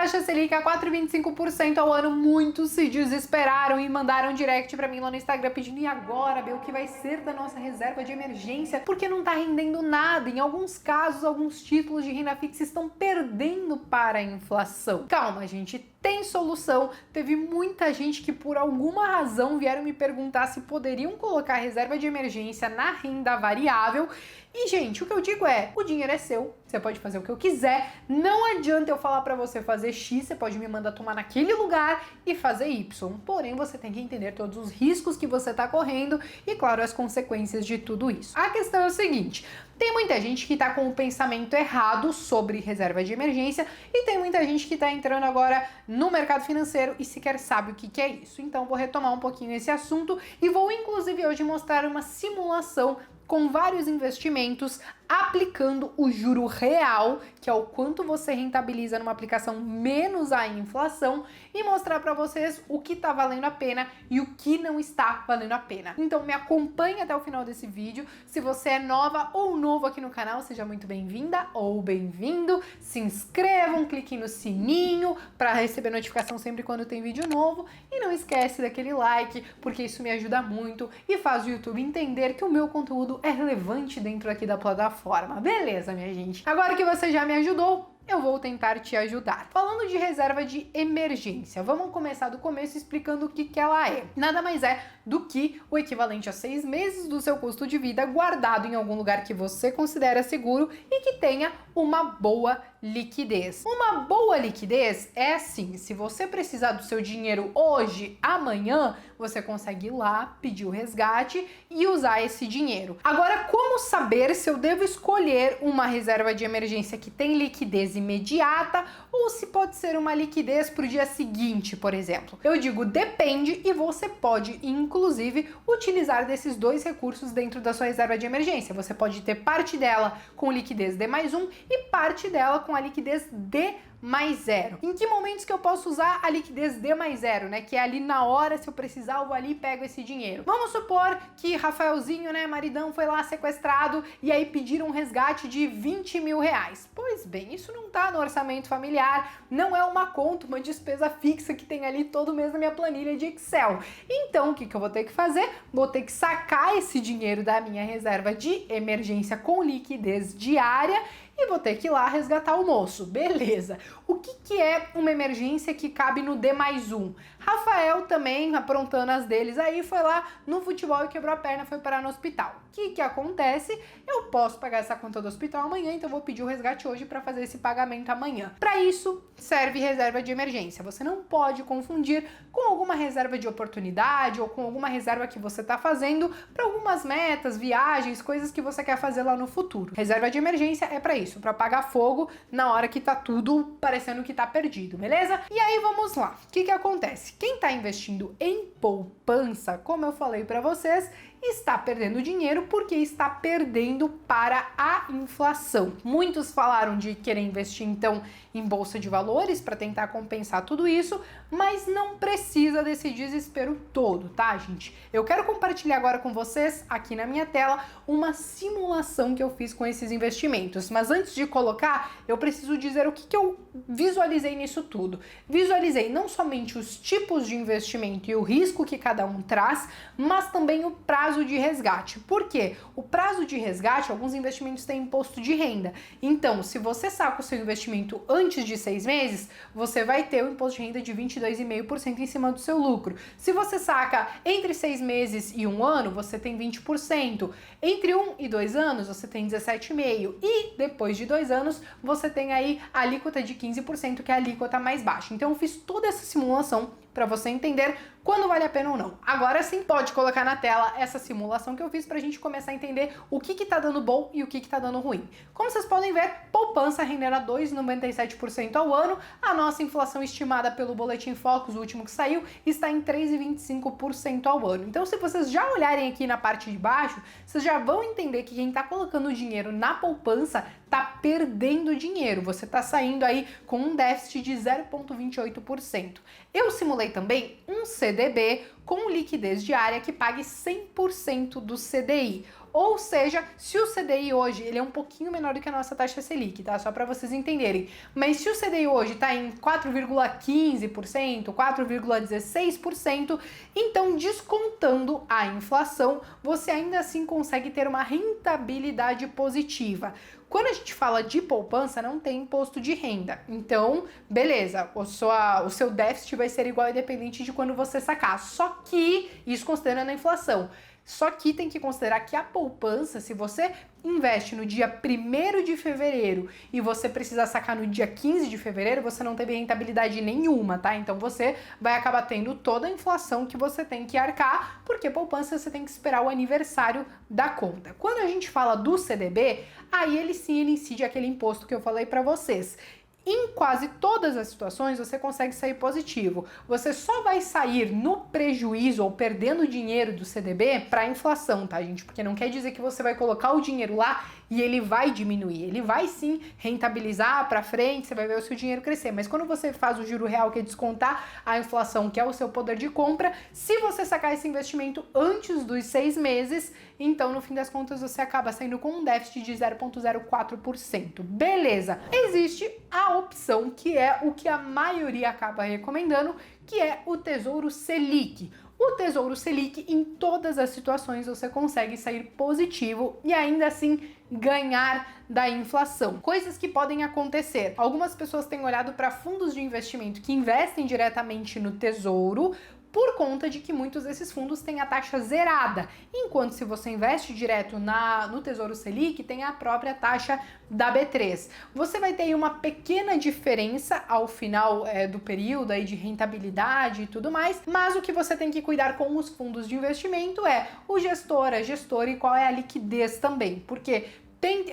taxa Selic a 4,25% ao ano, muitos se desesperaram e mandaram direct pra mim lá no Instagram pedindo: e agora, Bê, o que vai ser da nossa reserva de emergência? Porque não tá rendendo nada. Em alguns casos, alguns títulos de renda fixa estão perdendo para a inflação. Calma, gente, tem solução. Teve muita gente que por alguma razão vieram me perguntar se poderiam colocar reserva de emergência na renda variável. E, gente, o que eu digo é, o dinheiro é seu, você pode fazer o que eu quiser, não adianta eu falar pra você fazer X, você pode me mandar tomar naquele lugar e fazer Y. Porém, você tem que entender todos os riscos que você tá correndo e, claro, as consequências de tudo isso. A questão é o seguinte: tem muita gente que tá com o pensamento errado sobre reserva de emergência e tem muita gente que tá entrando agora no mercado financeiro e sequer sabe o que é isso. Então, vou retomar um pouquinho esse assunto e vou, inclusive, hoje mostrar uma simulação com vários investimentos aplicando o juro real, que é o quanto você rentabiliza numa aplicação menos a inflação, e mostrar para vocês o que tá valendo a pena e o que não está valendo a pena. Então me acompanhe até o final desse vídeo. Se você é nova ou novo aqui no canal, seja muito bem-vinda ou bem-vindo. Se inscrevam, cliquem no sininho para receber notificação sempre quando tem vídeo novo e não esquece daquele like, porque isso me ajuda muito e faz o YouTube entender que o meu conteúdo é relevante dentro aqui da plataforma. Beleza, minha gente? Agora que você já me ajudou, eu vou tentar te ajudar. Falando de reserva de emergência, vamos começar do começo explicando o que ela é. Nada mais é do que o equivalente a 6 meses do seu custo de vida guardado em algum lugar que você considera seguro e que tenha uma boa liquidez. Uma boa liquidez é assim: se você precisar do seu dinheiro hoje, amanhã, você consegue ir lá, pedir o resgate e usar esse dinheiro. Agora, como saber se eu devo escolher uma reserva de emergência que tem liquidez imediata ou se pode ser uma liquidez para o dia seguinte, por exemplo? Eu digo depende, e você pode, inclusive, utilizar desses dois recursos dentro da sua reserva de emergência. Você pode ter parte dela com liquidez D+1 e parte dela com a liquidez D+0. Em que momentos que eu posso usar a liquidez D+0, né? Que é ali na hora, se eu precisar, eu vou ali e pego esse dinheiro. Vamos supor que Rafaelzinho, né, maridão, foi lá sequestrado e aí pediram um resgate de 20 mil reais. Pois bem, isso não tá no orçamento familiar, não é uma conta, uma despesa fixa que tem ali todo mês na minha planilha de Excel. Então, o que eu vou ter que fazer? Vou ter que sacar esse dinheiro da minha reserva de emergência com liquidez diária e vou ter que ir lá resgatar o moço. Beleza. O que é uma emergência que cabe no D+1? Rafael também, aprontando as deles aí, foi lá no futebol e quebrou a perna, foi parar no hospital. O que acontece? Eu posso pagar essa conta do hospital amanhã, então vou pedir o resgate hoje para fazer esse pagamento amanhã. Para isso, serve reserva de emergência. Você não pode confundir com alguma reserva de oportunidade ou com alguma reserva que você está fazendo para algumas metas, viagens, coisas que você quer fazer lá no futuro. Reserva de emergência é para isso, para apagar fogo na hora que tá tudo parecendo que tá perdido, beleza? E aí vamos lá. O que acontece? Quem tá investindo em poupança, como eu falei para vocês, está perdendo dinheiro porque está perdendo para a inflação. Muitos falaram de querer investir então em bolsa de valores para tentar compensar tudo isso, mas não precisa desse desespero todo, tá, gente? Eu quero compartilhar agora com vocês aqui na minha tela uma simulação que eu fiz com esses investimentos, mas antes de colocar, eu preciso dizer o que eu visualizei nisso tudo. Visualizei não somente os tipos de investimento e o risco que cada um traz, mas também o prazo de resgate. Por quê? O prazo de resgate, alguns investimentos têm imposto de renda. Então, se você saca o seu investimento antes de 6 meses, você vai ter o imposto de renda de 22,5% em cima do seu lucro. Se você saca entre 6 meses e 1 ano, você tem 20%. Entre 1 e 2 anos, você tem 17,5%. E depois de 2 anos, você tem aí a alíquota de 15%, que é a alíquota mais baixa. Então, eu fiz toda essa simulação para você entender quando vale a pena ou não. Agora sim, pode colocar na tela essa simulação que eu fiz pra gente começar a entender o que tá dando bom e o que tá dando ruim. Como vocês podem ver, poupança rendendo a 2,97% ao ano. A nossa inflação estimada pelo Boletim Focus, o último que saiu, está em 3,25% ao ano. Então, se vocês já olharem aqui na parte de baixo, vocês já vão entender que quem tá colocando dinheiro na poupança tá perdendo dinheiro. Você tá saindo aí com um déficit de 0,28%. Eu simulei também um CDB com liquidez diária que pague 100% do CDI. Ou seja, se o CDI hoje, ele é um pouquinho menor do que a nossa taxa Selic, tá? Só para vocês entenderem. Mas se o CDI hoje está em 4,15%, 4,16%, então descontando a inflação, você ainda assim consegue ter uma rentabilidade positiva. Quando a gente fala de poupança, não tem imposto de renda. Então, beleza, o seu déficit vai ser igual independente de quando você sacar. Só que, isso considerando a inflação. Só que tem que considerar que a poupança, se você investe no dia 1º de fevereiro e você precisar sacar no dia 15 de fevereiro, você não teve rentabilidade nenhuma, tá? Então você vai acabar tendo toda a inflação que você tem que arcar, porque poupança você tem que esperar o aniversário da conta. Quando a gente fala do CDB, aí ele sim, ele incide aquele imposto que eu falei para vocês. Em quase todas as situações você consegue sair positivo. Você só vai sair no prejuízo ou perdendo dinheiro do CDB para a inflação, tá, gente? Porque não quer dizer que você vai colocar o dinheiro lá e ele vai diminuir. Ele vai sim rentabilizar para frente, você vai ver o seu dinheiro crescer. Mas quando você faz o juro real, que é descontar a inflação, que é o seu poder de compra, se você sacar esse investimento antes dos 6 meses, então no fim das contas você acaba saindo com um déficit de 0,04%. Beleza. Existe a opção que é o que a maioria acaba recomendando, que é o Tesouro Selic. O Tesouro Selic, em todas as situações, você consegue sair positivo e ainda assim ganhar da inflação. Coisas que podem acontecer. Algumas pessoas têm olhado para fundos de investimento que investem diretamente no Tesouro, por conta de que muitos desses fundos têm a taxa zerada, enquanto se você investe direto no Tesouro Selic, tem a própria taxa da B3. Você vai ter aí uma pequena diferença ao final do período aí de rentabilidade e tudo mais, mas o que você tem que cuidar com os fundos de investimento é o gestor, a gestora e qual é a liquidez também, porque tem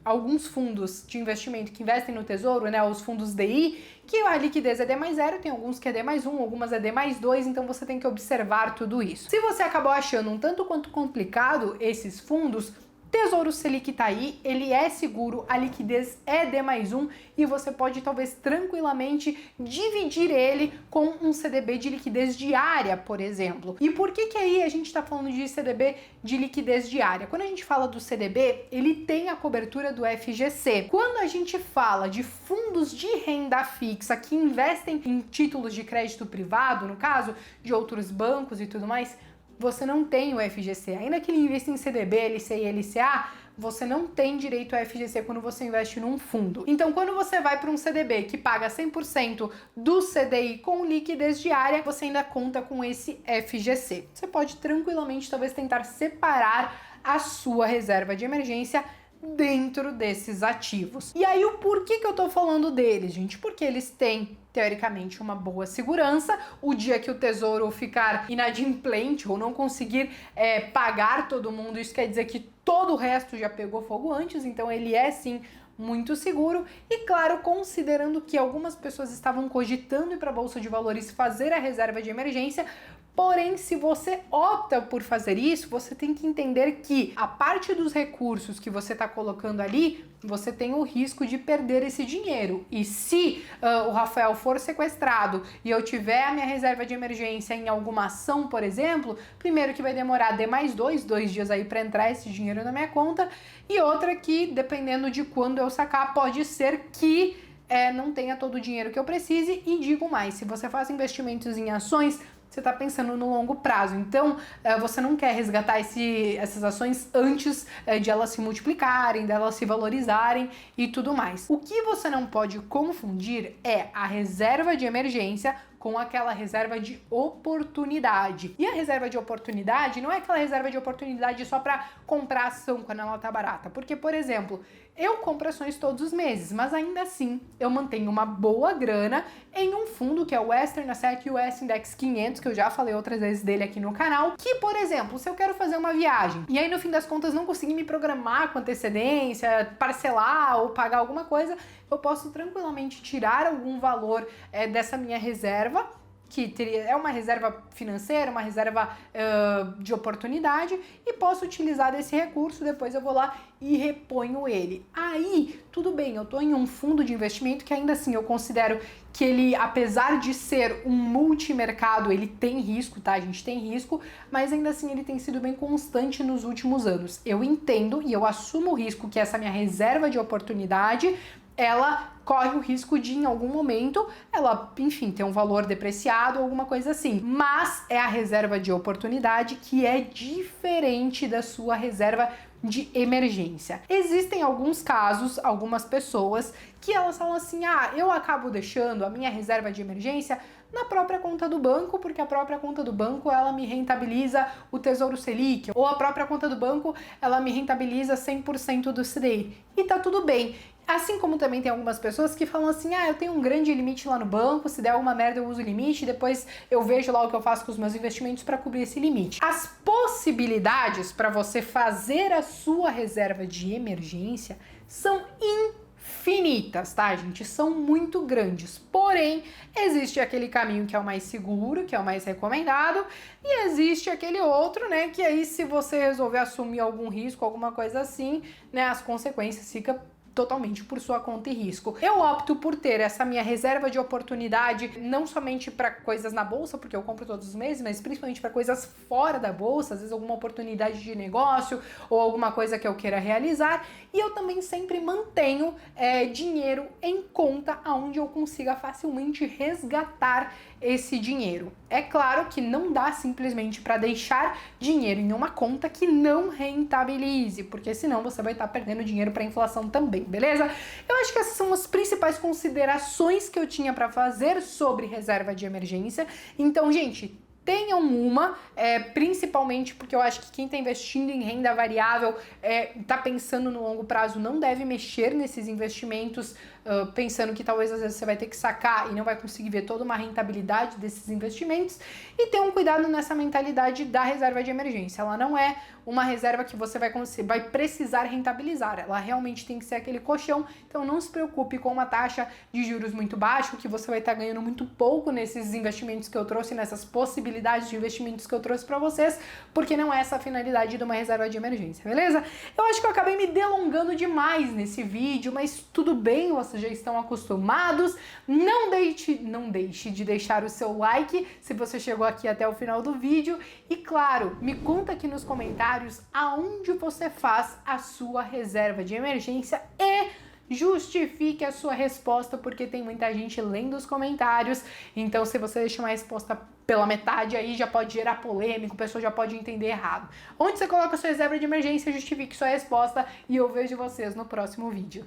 alguns fundos de investimento que investem no Tesouro, né, os fundos DI, que a liquidez é D+0, tem alguns que é D+1, algumas é D+2, então você tem que observar tudo isso. Se você acabou achando um tanto quanto complicado esses fundos, Tesouro Selic tá aí, ele é seguro, a liquidez é D+1 e você pode talvez tranquilamente dividir ele com um CDB de liquidez diária, por exemplo. E por que aí a gente tá falando de CDB de liquidez diária? Quando a gente fala do CDB, ele tem a cobertura do FGC. Quando a gente fala de fundos de renda fixa que investem em títulos de crédito privado, no caso de outros bancos e tudo mais, você não tem o FGC. Ainda que ele invista em CDB, LCI e LCA, você não tem direito ao FGC quando você investe num fundo. Então, quando você vai para um CDB que paga 100% do CDI com liquidez diária, você ainda conta com esse FGC. Você pode tranquilamente, talvez, tentar separar a sua reserva de emergência dentro desses ativos. E aí, o porquê que eu tô falando deles, gente? Porque eles têm, teoricamente, uma boa segurança. O dia que o Tesouro ficar inadimplente ou não conseguir pagar todo mundo, isso quer dizer que todo o resto já pegou fogo antes, então ele é sim muito seguro. E claro, considerando que algumas pessoas estavam cogitando ir para a Bolsa de Valores fazer a reserva de emergência, porém, se você opta por fazer isso, você tem que entender que a parte dos recursos que você está colocando ali, você tem o risco de perder esse dinheiro. E se o Rafael for sequestrado e eu tiver a minha reserva de emergência em alguma ação, por exemplo, primeiro que vai demorar dois dias aí para entrar esse dinheiro na minha conta, e outra que, dependendo de quando eu sacar, pode ser que não tenha todo o dinheiro que eu precise. E digo mais, se você faz investimentos em ações, você está pensando no longo prazo, então você não quer resgatar essas ações antes de elas se multiplicarem, delas se valorizarem e tudo mais. O que você não pode confundir é a reserva de emergência com aquela reserva de oportunidade. E a reserva de oportunidade não é aquela reserva de oportunidade só para comprar ação quando ela tá barata, porque, por exemplo, eu compro ações todos os meses, mas ainda assim eu mantenho uma boa grana em um fundo que é o Western Asset US Index 500, que eu já falei outras vezes dele aqui no canal, que, por exemplo, se eu quero fazer uma viagem e aí no fim das contas não consegui me programar com antecedência, parcelar ou pagar alguma coisa, eu posso tranquilamente tirar algum valor dessa minha reserva que é uma reserva financeira, uma reserva de oportunidade, e posso utilizar desse recurso, depois eu vou lá e reponho ele. Aí, tudo bem, eu estou em um fundo de investimento que ainda assim eu considero que ele, apesar de ser um multimercado, ele tem risco, tá? A gente tem risco, mas ainda assim ele tem sido bem constante nos últimos anos. Eu entendo e eu assumo o risco que essa minha reserva de oportunidade, ela corre o risco de, em algum momento, ela, enfim, ter um valor depreciado ou alguma coisa assim. Mas é a reserva de oportunidade que é diferente da sua reserva de emergência. Existem alguns casos, algumas pessoas que elas falam assim: ah, eu acabo deixando a minha reserva de emergência na própria conta do banco, porque a própria conta do banco ela me rentabiliza o Tesouro Selic, ou a própria conta do banco ela me rentabiliza 100% do CDI. E tá tudo bem. Assim como também tem algumas pessoas que falam assim: ah, eu tenho um grande limite lá no banco, se der alguma merda eu uso o limite, depois eu vejo lá o que eu faço com os meus investimentos para cobrir esse limite. As possibilidades para você fazer a sua reserva de emergência são infinitas, tá, gente? São muito grandes. Porém, existe aquele caminho que é o mais seguro, que é o mais recomendado, e existe aquele outro, né, que aí se você resolver assumir algum risco, alguma coisa assim, né, as consequências ficam totalmente por sua conta e risco. Eu opto por ter essa minha reserva de oportunidade não somente para coisas na bolsa, porque eu compro todos os meses, mas principalmente para coisas fora da bolsa, às vezes alguma oportunidade de negócio ou alguma coisa que eu queira realizar, e eu também sempre mantenho dinheiro em conta onde eu consiga facilmente resgatar esse dinheiro. É claro que não dá simplesmente para deixar dinheiro em uma conta que não rentabilize, porque senão você vai estar perdendo dinheiro para inflação também, beleza? Eu acho que essas são as principais considerações que eu tinha para fazer sobre reserva de emergência. Então, gente, tenham uma, principalmente porque eu acho que quem está investindo em renda variável está pensando no longo prazo, não deve mexer nesses investimentos pensando que talvez às vezes você vai ter que sacar e não vai conseguir ver toda uma rentabilidade desses investimentos, e ter um cuidado nessa mentalidade da reserva de emergência. Ela não é uma reserva que você vai precisar rentabilizar, ela realmente tem que ser aquele colchão. Então não se preocupe com uma taxa de juros muito baixa, que você vai estar ganhando muito pouco nesses investimentos que eu trouxe, nessas possibilidades de investimentos que eu trouxe para vocês, porque não é essa a finalidade de uma reserva de emergência, beleza? Eu acho que eu acabei me delongando demais nesse vídeo, mas tudo bem, vocês já estão acostumados. Não deixe de deixar o seu like se você chegou aqui até o final do vídeo, e claro, me conta aqui nos comentários aonde você faz a sua reserva de emergência e justifique a sua resposta, porque tem muita gente lendo os comentários. Então, se você deixar uma resposta pela metade, aí já pode gerar polêmica, a pessoa já pode entender errado. Onde você coloca a sua reserva de emergência, justifique sua resposta, e eu vejo vocês no próximo vídeo.